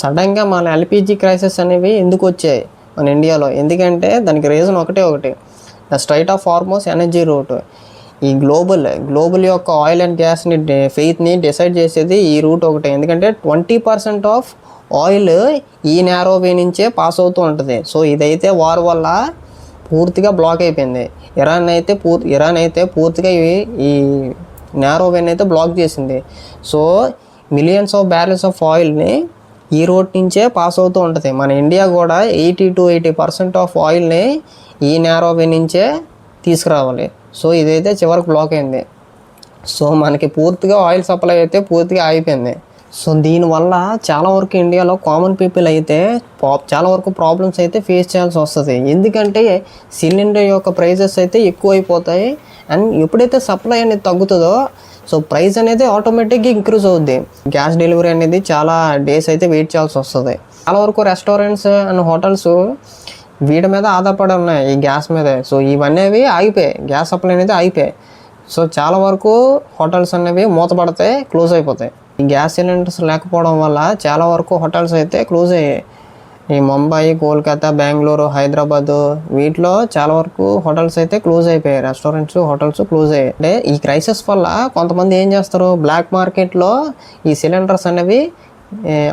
సడన్గా మన LPG crisis అనేవి ఎందుకు వచ్చాయి మన ఇండియాలో? ఎందుకంటే దానికి రీజన్ ఒకటి, the strait of Hormuz energy route. ఈ గ్లోబల్ యొక్క ఆయిల్ అండ్ గ్యాస్ని ఫెయిత్ని డిసైడ్ చేసేది ఈ రూట్ ఒకటే. ఎందుకంటే 20% ఆఫ్ ఆయిల్ ఈ నేరో వే నుంచే పాస్ అవుతూ ఉంటుంది. సో ఇదైతే వార్ వల్ల పూర్తిగా బ్లాక్ అయిపోయింది. ఇరాన్ అయితే పూర్తిగా ఈ నేరో వేని అయితే బ్లాక్ చేసింది. So millions of barrels of ఆయిల్ని ఈ రోడ్ నుంచే పాస్ అవుతూ ఉంటుంది. మన ఇండియా కూడా 80 to 80% ఆఫ్ ఆయిల్ని ఈ నేరో వే నుంచే తీసుకురావాలి. సో ఇదైతే చివరికి బ్లాక్ అయింది. సో మనకి పూర్తిగా ఆయిల్ సప్లై అయితే పూర్తిగా ఆగిపోయింది. సో దీనివల్ల చాలా వరకు ఇండియాలో కామన్ పీపుల్ అయితే చాలా వరకు ప్రాబ్లమ్స్ అయితే ఫేస్ చేయాల్సి వస్తుంది. ఎందుకంటే సిలిండర్ యొక్క ప్రైజెస్ అయితే ఎక్కువ అయిపోతాయి. అండ్ ఎప్పుడైతే సప్లై అనేది తగ్గుతుందో సో ప్రైస్ అనేది ఆటోమేటిక్గా ఇంక్రీజ్ అవుద్ది. గ్యాస్ డెలివరీ అనేది చాలా డేస్ అయితే వెయిట్ చేయాల్సి వస్తుంది. చాలా వరకు రెస్టారెంట్స్ అండ్ హోటల్స్ వీటి మీద ఆధారపడి ఉన్నాయి, ఈ గ్యాస్ మీదే. సో ఇవన్నీ ఆగిపోయాయి, గ్యాస్ సప్లై అనేది ఆగిపోయాయి. సో చాలా వరకు హోటల్స్ అనేవి మూతపడతాయి, క్లోజ్ అయిపోతాయి. ఈ గ్యాస్ సిలిండర్స్ లేకపోవడం వల్ల చాలా వరకు హోటల్స్ అయితే క్లోజ్ అయ్యాయి. ఈ ముంబై, కోల్కతా, బెంగళూరు, హైదరాబాద్ వీటిలో చాలా వరకు హోటల్స్ అయితే క్లోజ్ అయిపోయాయి. రెస్టారెంట్స్, హోటల్స్ క్లోజ్ అయ్యాయి. అంటే ఈ క్రైసిస్ వల్ల కొంతమంది ఏం చేస్తారు, బ్లాక్ మార్కెట్లో ఈ సిలిండర్స్ అనేవి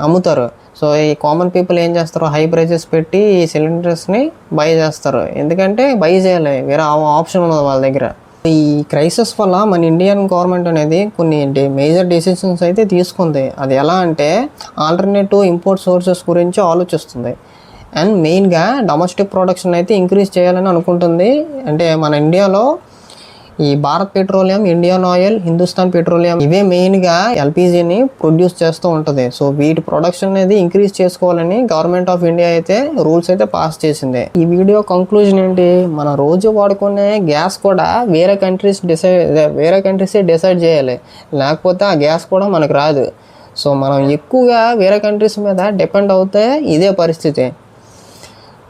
అమ్ముతారు. సో ఈ కామన్ పీపుల్ ఏం చేస్తారు, హై ప్రైజెస్ పెట్టి ఈ సిలిండర్స్ని బై చేస్తారు. ఎందుకంటే బై చేయాలి, వేరే ఆప్షన్ ఉండదు వాళ్ళ దగ్గర. ఈ క్రైసిస్ వల్ల మన ఇండియన్ గవర్నమెంట్ అనేది కొన్ని మేజర్ డెసిషన్స్ అయితే తీసుకుంది. అది ఎలా అంటే ఆల్టర్నేటివ్ ఇంపోర్ట్ సోర్సెస్ గురించి ఆలోచిస్తుంది. అండ్ మెయిన్గా డొమెస్టిక్ ప్రొడక్షన్ అయితే ఇంక్రీజ్ చేయాలని అనుకుంటుంది. అంటే మన ఇండియాలో ఈ Bharat petroleum, Indian oil, Hindustan petroleum ఇవే మెయిన్గా ఎల్పిజిని ప్రొడ్యూస్ చేస్తూ ఉంటుంది. సో వీటి ప్రొడక్షన్ అనేది ఇంక్రీజ్ చేసుకోవాలని గవర్నమెంట్ ఆఫ్ ఇండియా అయితే రూల్స్ అయితే పాస్ చేసింది. ఈ వీడియో కంక్లూజన్ ఏంటి, మన రోజు వాడుకునే గ్యాస్ కూడా వేరే కంట్రీసే డిసైడ్ చేయాలి, లేకపోతే ఆ గ్యాస్ కూడా మనకు రాదు. సో మనం ఎక్కువగా వేరే కంట్రీస్ మీద డిపెండ్ అవుతే ఇదే పరిస్థితి.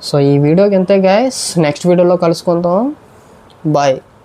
సో ఈ వీడియోకి ఇంతే గైస్, నెక్స్ట్ వీడియోలో కలుసుకుందాం. బాయ్.